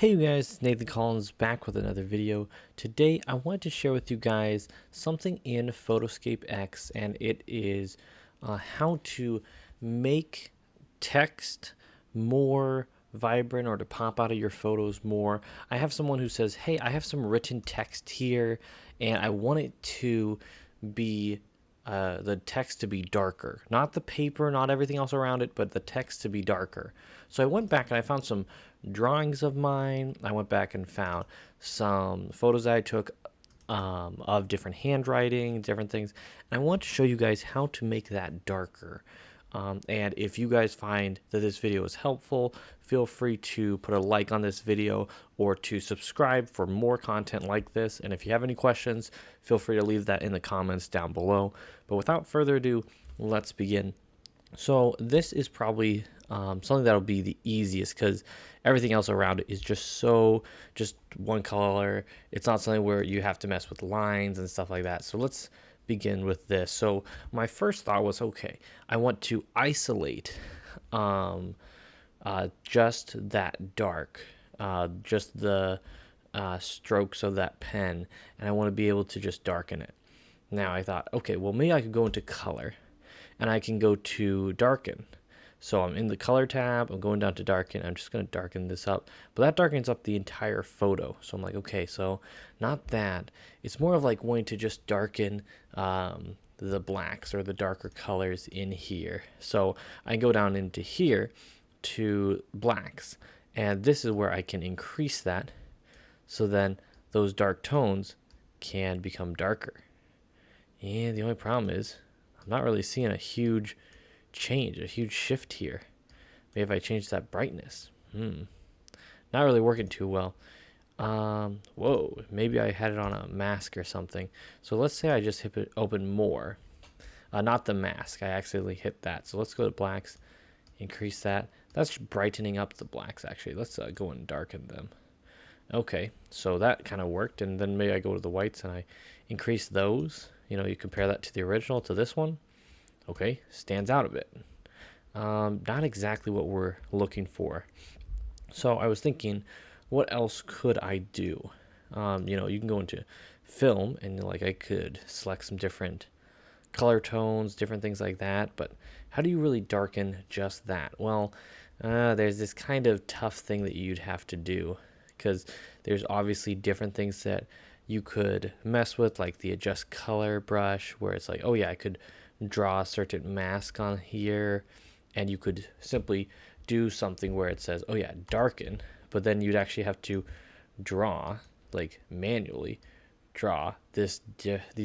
Hey you guys, it's Nathan Collins back with another video. Today I wanted to share with you guys something in PhotoScape X, and it is how to make text more vibrant or to pop out of your photos more. I have someone who says, hey, I have some written text here and I want it to be the text to be darker, not the paper, not everything else around it, but the text to be darker. So I went back and I found some drawings of mine. I went back and found some photos that I took of different handwriting, different things. And I want to show you guys how to make that darker. And if you guys find that this video is helpful, feel free to put a like on this video or to subscribe for more content like this. And if you have any questions, feel free to leave that in the comments down below. But without further ado, let's begin. So this is probably something that'll be the easiest because everything else around it is just one color. It's not something where you have to mess with lines and stuff like that. So let's begin with this. So my first thought was, okay, I want to isolate just that dark, just the strokes of that pen, and I want to be able to just darken it. Now I thought, okay, well maybe I could go into color and I can go to darken. So I'm in the color tab, I'm going down to darken, I'm just going to darken this up, but that darkens up the entire photo. So I'm like, okay, so not that, it's more of like wanting to just darken the blacks or the darker colors in here. So I go down into here to blacks, and this is where I can increase that, so then those dark tones can become darker. And the only problem is I'm not really seeing a huge change, a huge shift here. Maybe if I change that brightness. Not really working too well. Whoa, maybe I had it on a mask or something. So let's say I just hit it open more. Not the mask, I accidentally hit that. So let's go to blacks, increase that. That's brightening up the blacks actually. Let's go and darken them. Okay, so that kind of worked. And then maybe I go to the whites and I increase those. You know, you compare that to the original, to this one. Okay, stands out a bit. Not exactly what we're looking for. So I was thinking, what else could I do? You know, you can go into film and like I could select some different color tones, different things like that. But how do you really darken just that? Well, there's this kind of tough thing that you'd have to do, because there's obviously different things that you could mess with, like the adjust color brush, where it's like, oh yeah, I could draw a certain mask on here, and you could simply do something where it says, oh yeah, darken, but then you'd actually have to draw, like manually draw these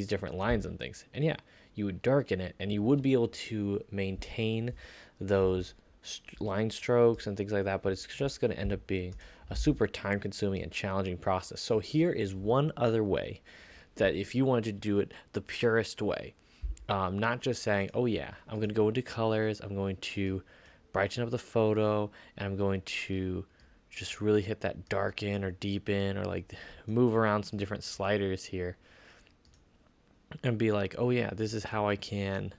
different lines and things. And yeah, you would darken it and you would be able to maintain those line strokes and things like that, but it's just going to end up being a super time consuming and challenging process. So here is one other way that if you wanted to do it the purest way, not just saying, oh yeah, I'm going to go into colors, I'm going to brighten up the photo, and I'm going to just really hit that darken or deepen or like move around some different sliders here and be like, oh yeah, this is how I can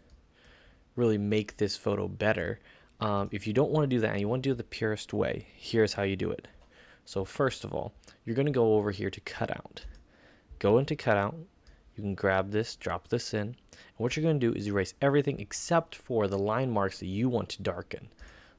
really make this photo better. If you don't want to do that and you want to do it the purest way, here's how you do it. So first of all, you're going to go over here to cutout. Go into cutout. You can grab this, drop this in, and what you're going to do is erase everything except for the line marks that you want to darken.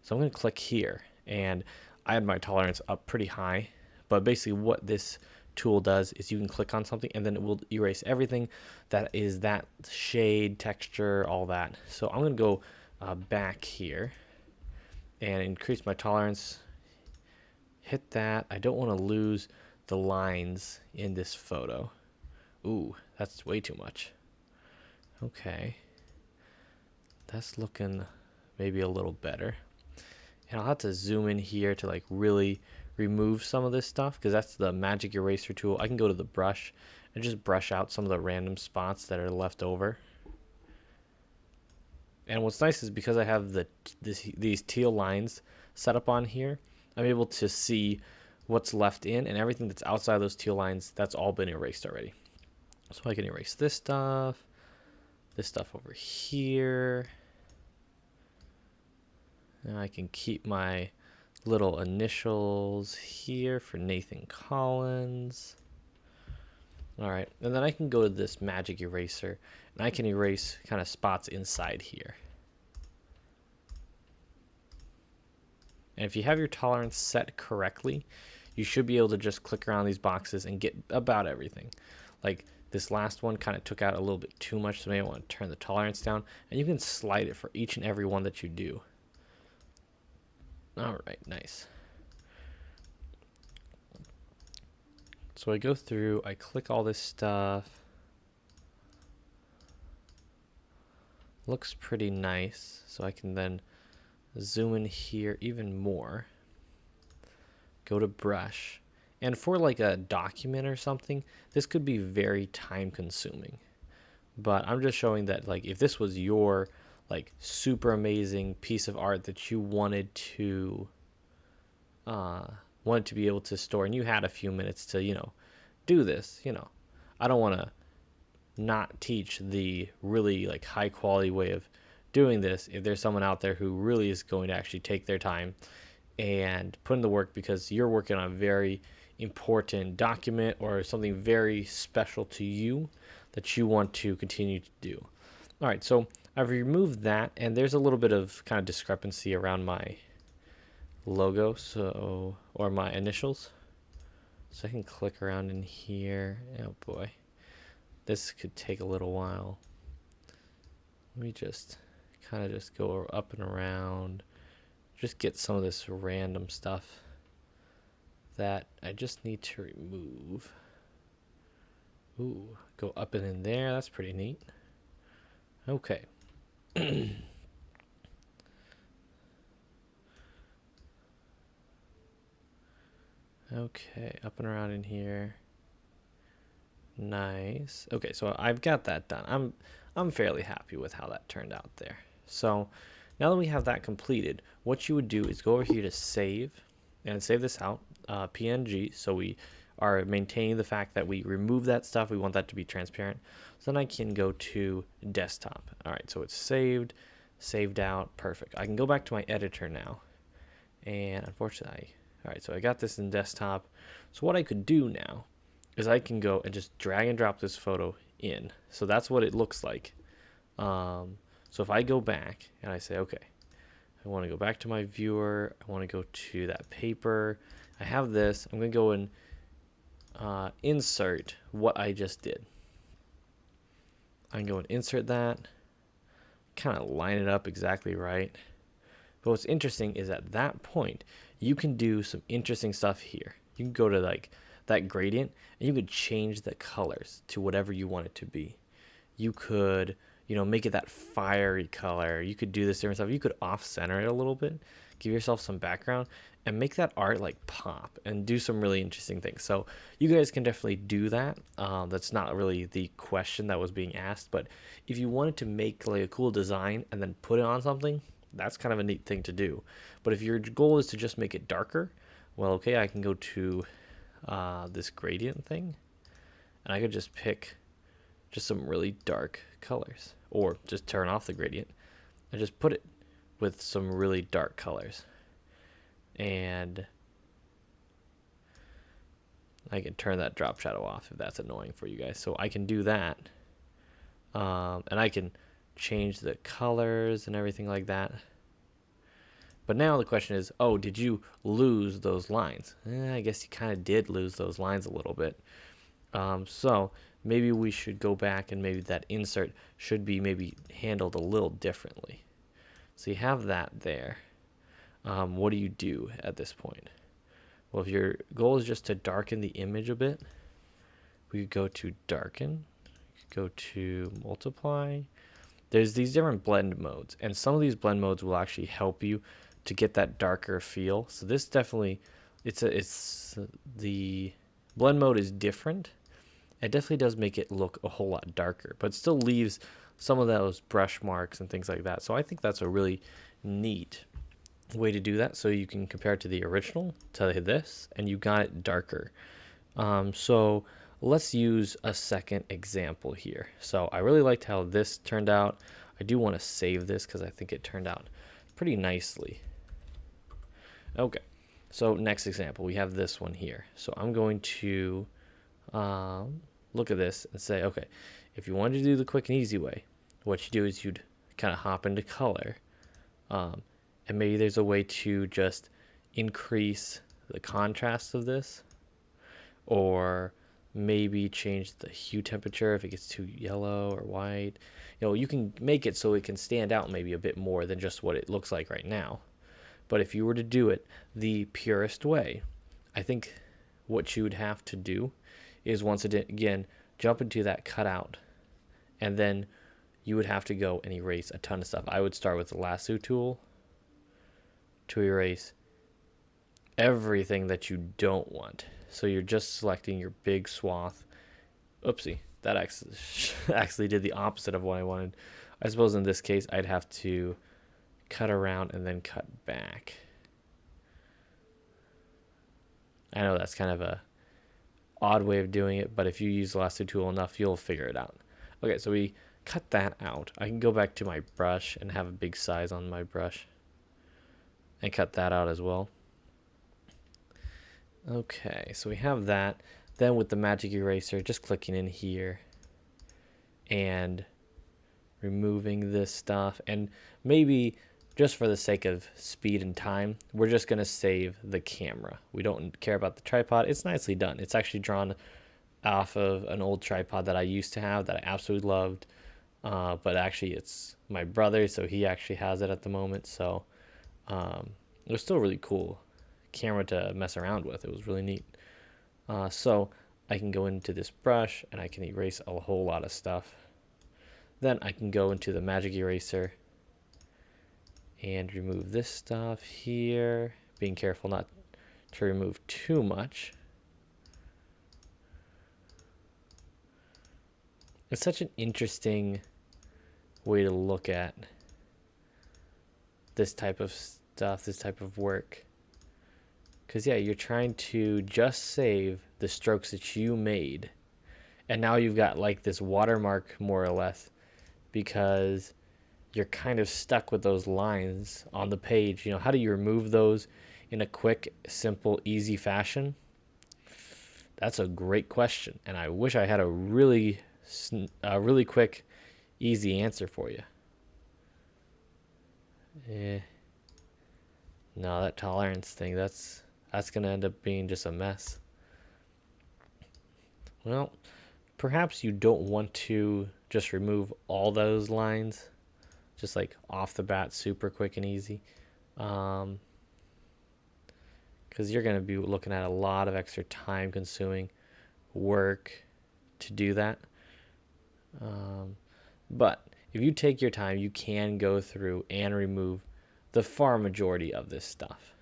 So I'm going to click here, and I had my tolerance up pretty high, but basically what this tool does is you can click on something and then it will erase everything that is that shade, texture, all that. So I'm going to go back here and increase my tolerance, hit that. I don't want to lose the lines in this photo. Ooh, that's way too much. Okay, that's looking maybe a little better. And I'll have to zoom in here to like really remove some of this stuff, because that's the magic eraser tool. I can go to the brush and just brush out some of the random spots that are left over. And what's nice is because I have these teal lines set up on here, I'm able to see what's left in, and everything that's outside those teal lines, that's all been erased already. So I can erase this stuff over here. And I can keep my little initials here for Nathan Collins. All right, and then I can go to this magic eraser and I can erase kind of spots inside here. And if you have your tolerance set correctly, you should be able to just click around these boxes and get about everything. Like this last one kind of took out a little bit too much, so maybe I want to turn the tolerance down, and you can slide it for each and every one that you do. All right, nice. So I go through, I click all this stuff. Looks pretty nice, so I can then zoom in here even more. Go to brush, and for like a document or something, this could be very time consuming. But I'm just showing that like if this was your like super amazing piece of art that you wanted to be able to store, and you had a few minutes to, you know, do this, you know, I don't want to not teach the really like high quality way of doing this if there's someone out there who really is going to actually take their time and put in the work because you're working on a very important document or something very special to you that you want to continue to do. All right, so I've removed that, and there's a little bit of kind of discrepancy around my logo, so, or my initials. So I can click around in here. Oh boy, this could take a little while. Let me just kind of just go up and around, just get some of this random stuff that I just need to remove. Ooh, go up and in there. That's pretty neat. Okay. Okay, up and around in here. Nice. Okay, so I've got that done. I'm fairly happy with how that turned out there. So now that we have that completed, what you would do is go over here to save and save this out, PNG. So we are maintaining the fact that we remove that stuff. We want that to be transparent. So then I can go to desktop. All right, so it's saved out, perfect. I can go back to my editor now. And unfortunately, all right, so I got this in desktop. So what I could do now is I can go and just drag and drop this photo in. So that's what it looks like. So if I go back and I say, okay, I want to go back to my viewer. I want to go to that paper. I have this. I'm going to go and insert what I just did. I can go and insert that, kind of line it up exactly right. But what's interesting is at that point, you can do some interesting stuff here. You can go to like that gradient and you could change the colors to whatever you want it to be. You could, you know, make it that fiery color. You could do this different stuff. You could off center it a little bit, give yourself some background, and make that art like pop and do some really interesting things. So you guys can definitely do that. That's not really the question that was being asked, but if you wanted to make like a cool design and then put it on something, that's kind of a neat thing to do. But if your goal is to just make it darker, well, okay, I can go to this gradient thing, and I could just pick just some really dark colors, or just turn off the gradient and just put it with some really dark colors. And I can turn that drop shadow off if that's annoying for you guys. So I can do that, and I can change the colors and everything like that. But now the question is, oh, did you lose those lines? I guess you kind of did lose those lines a little bit. So maybe we should go back, and maybe that insert should be maybe handled a little differently. So you have that there. What do you do at this point? Well, if your goal is just to darken the image a bit, we could go to darken, go to multiply. There's these different blend modes, and some of these blend modes will actually help you to get that darker feel. So this definitely, the blend mode is different. It definitely does make it look a whole lot darker, but still leaves some of those brush marks and things like that. So I think that's a really neat way to do that. So you can compare it to the original, to this, and you got it darker. So let's use a second example here. So I really liked how this turned out. I do want to save this because I think it turned out pretty nicely. Okay, So next example, we have this one here. So I'm going to look at this and say, okay, if you wanted to do the quick and easy way, what you do is you'd kind of hop into color, and maybe there's a way to just increase the contrast of this, or maybe change the hue temperature if it gets too yellow or white. You can make it so it can stand out maybe a bit more than just what it looks like right now. But if you were to do it the purest way, I think what you would have to do is once again jump into that cutout, and then you would have to go and erase a ton of stuff. I would start with the lasso tool to erase everything that you don't want. So you're just selecting your big swath. Oopsie, that actually did the opposite of what I wanted. I suppose in this case I'd have to cut around and then cut back. I know that's kind of a odd way of doing it, but if you use the lasso tool enough, you'll figure it out. Okay, so we cut that out. I can go back to my brush and have a big size on my brush and cut that out as well. Okay, so we have that. Then with the magic eraser, just clicking in here and removing this stuff, and maybe just for the sake of speed and time, we're just going to save the camera. We don't care about the tripod. It's nicely done. It's actually drawn off of an old tripod that I used to have that I absolutely loved. But actually it's my brother, so he actually has it at the moment. So it was still really cool camera to mess around with. It was really neat. So I can go into this brush and I can erase a whole lot of stuff. Then I can go into the magic eraser and remove this stuff here, being careful not to remove too much. It's such an interesting way to look at this type of stuff, this type of work. Because yeah, you're trying to just save the strokes that you made, and now you've got like this watermark more or less, because you're kind of stuck with those lines on the page. How do you remove those in a quick, simple, easy fashion? That's a great question, and I wish I had a really quick, easy answer for you. No, that tolerance thing, that's gonna end up being just a mess. Well, perhaps you don't want to just remove all those lines, just like off the bat, super quick and easy, because you're going to be looking at a lot of extra time consuming work to do that. But if you take your time, you can go through and remove the far majority of this stuff.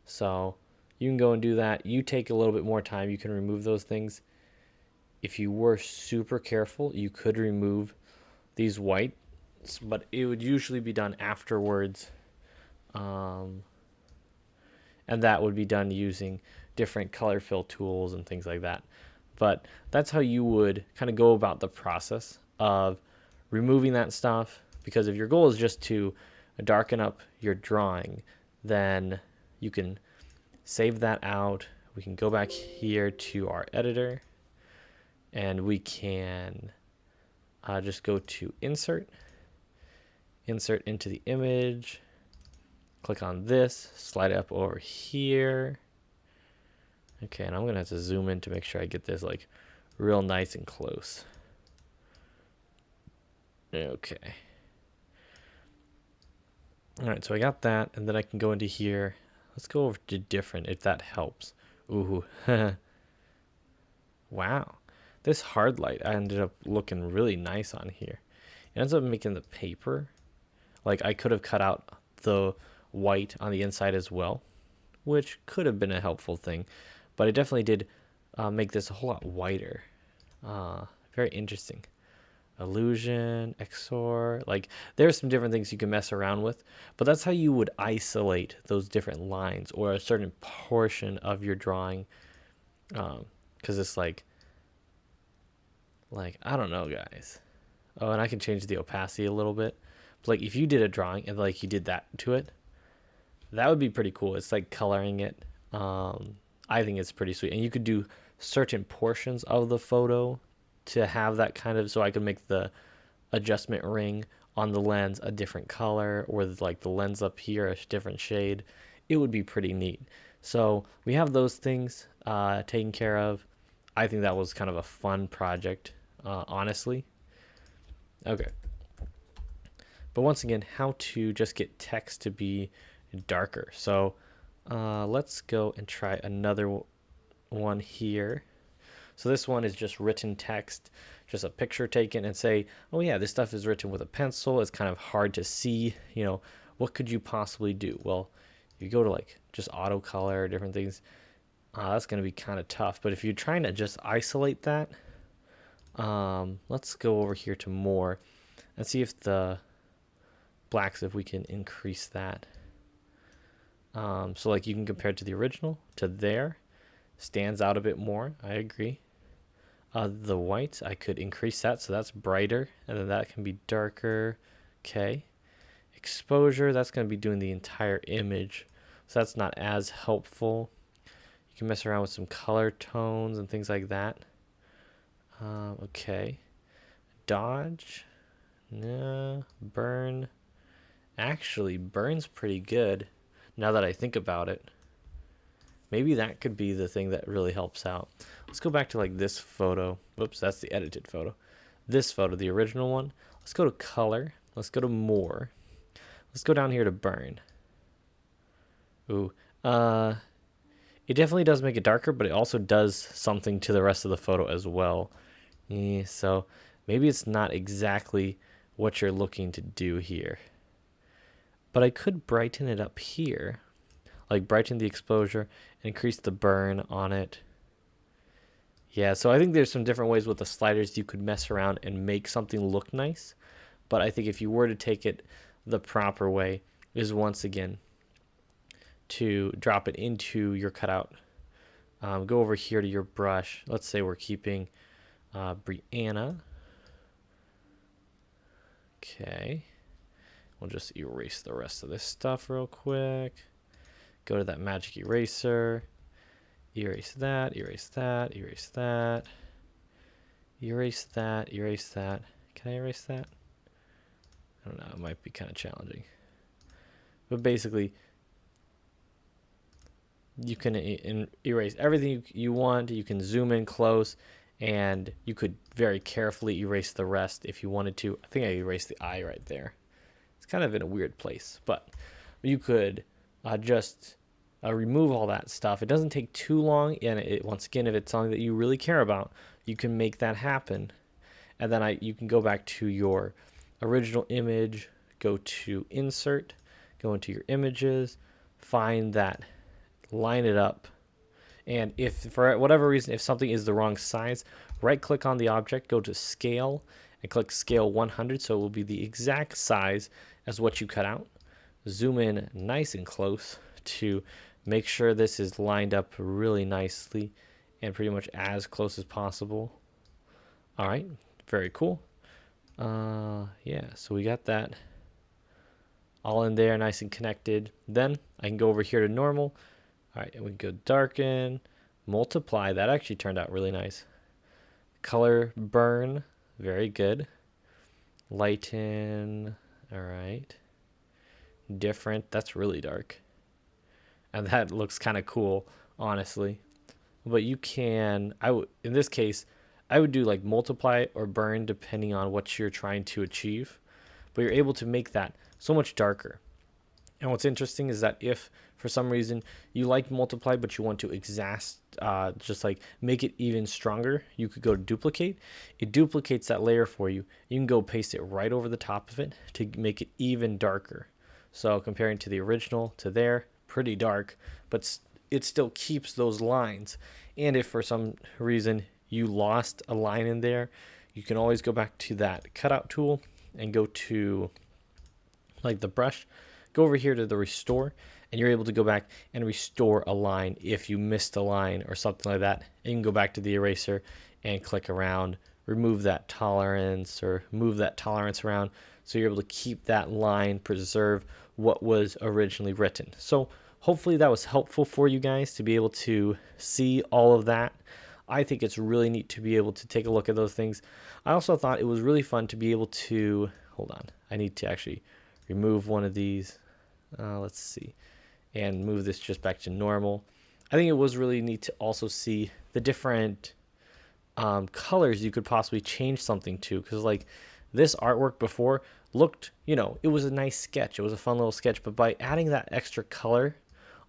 So you can go and do that. You take a little bit more time, you can remove those things. If you were super careful, you could remove these white, but it would usually be done afterwards, and that would be done using different color fill tools and things like that. But that's how you would kind of go about the process of removing that stuff, because if your goal is just to darken up your drawing, then you can save that out. We can go back here to our editor, and we can just go to insert into the image, click on this, slide it up over here. Okay, and I'm gonna have to zoom in to make sure I get this like real nice and close. Okay. All right, so I got that, and then I can go into here. Let's go over to different, if that helps. Ooh, wow. This hard light ended up looking really nice on here. It ends up making the paper, like I could have cut out the white on the inside as well, which could have been a helpful thing, but it definitely did make this a whole lot whiter. Very interesting. Illusion, XOR, like there's some different things you can mess around with, but that's how you would isolate those different lines or a certain portion of your drawing, because it's like I don't know, guys. Oh, and I can change the opacity a little bit. But like if you did a drawing and like you did that to it, That would be pretty cool. It's like coloring it. I think it's pretty sweet. And you could do certain portions of the photo to have that kind of, so I could make the adjustment ring on the lens a different color, or like the lens up here a different shade. It would be pretty neat. So we have those things taken care of. I think that was kind of a fun project, honestly. Okay. But once again, how to just get text to be darker. So let's go and try another one here. So this one is just written text, just a picture taken, and say, oh yeah, this stuff is written with a pencil. It's kind of hard to see, what could you possibly do? Well, you go to like just auto color, different things, that's going to be kind of tough. But if you're trying to just isolate that, let's go over here to more and see if the blacks, if we can increase that. So like you can compare it to the original, to there, stands out a bit more. I agree. The white, I could increase that, so that's brighter, and then that can be darker. Okay. Exposure, that's going to be doing the entire image, so that's not as helpful. You can mess around with some color tones and things like that. Okay. Dodge. No. Burn. Actually, burn's pretty good now that I think about it. Maybe that could be the thing that really helps out. Let's go back to like this photo. Whoops, that's the edited photo. This photo, the original one. Let's go to color. Let's go to more. Let's go down here to burn. Ooh. It definitely does make it darker, but it also does something to the rest of the photo as well. So maybe it's not exactly what you're looking to do here. But I could brighten it up here. Like brighten the exposure and increase the burn on it. Yeah, so I think there's some different ways with the sliders you could mess around and make something look nice. But I think if you were to take it the proper way, is once again to drop it into your cutout. Go over here to your brush. Let's say we're keeping Brianna. Okay. We'll just erase the rest of this stuff real quick. Go to that magic eraser. Erase that, erase that, erase that. Erase that, erase that. Can I erase that? I don't know, it might be kind of challenging. But basically, you can erase everything you want. You can zoom in close, and you could very carefully erase the rest if you wanted to. I think I erased the eye right there. It's kind of in a weird place, but you could just remove all that stuff. It doesn't take too long, and once again, if it's something that you really care about, you can make that happen. And then you can go back to your original image, go to insert, go into your images, find that, line it up, and if for whatever reason, if something is the wrong size, right click on the object, go to scale, and click scale 100, so it will be the exact size as what you cut out. Zoom in nice and close to make sure this is lined up really nicely and pretty much as close as possible. All right, very cool. Yeah, so we got that all in there, nice and connected. Then I can go over here to normal. All right, and we can go darken, multiply. That actually turned out really nice. Color burn, very good. Lighten, all right. Different, that's really dark. And that looks kind of cool, honestly. But you can, in this case, I would do like multiply or burn depending on what you're trying to achieve. But you're able to make that so much darker. And what's interesting is that if for some reason you like multiply but you want to just like make it even stronger, you could go to duplicate. It duplicates that layer for you. You can go paste it right over the top of it to make it even darker. So comparing to the original to there, pretty dark, but it still keeps those lines. And if for some reason you lost a line in there, you can always go back to that cutout tool and go to like the brush, go over here to the restore, and you're able to go back and restore a line if you missed a line or something like that. And you can go back to the eraser and click around, remove that tolerance or move that tolerance around so you're able to keep that line, preserve what was originally written. So hopefully that was helpful for you guys to be able to see all of that. I think it's really neat to be able to take a look at those things. I also thought it was really fun to be able to, hold on, I need to actually remove one of these. Let's see, and move this just back to normal. I think it was really neat to also see the different colors you could possibly change something to, because like this artwork before looked, it was a nice sketch, it was a fun little sketch, but by adding that extra color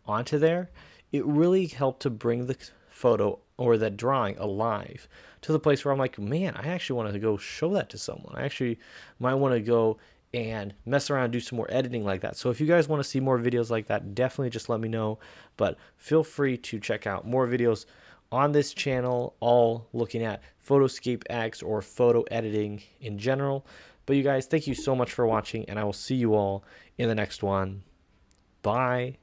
onto there, it really helped to bring the photo or that drawing alive to the place where I'm like, man, I actually want to go show that to someone. I actually might want to go and mess around and do some more editing like that. So if you guys want to see more videos like that, definitely just let me know. But feel free to check out more videos on this channel, all looking at PhotoScape X or photo editing in general. But you guys, thank you so much for watching, and I will see you all in the next one. Bye.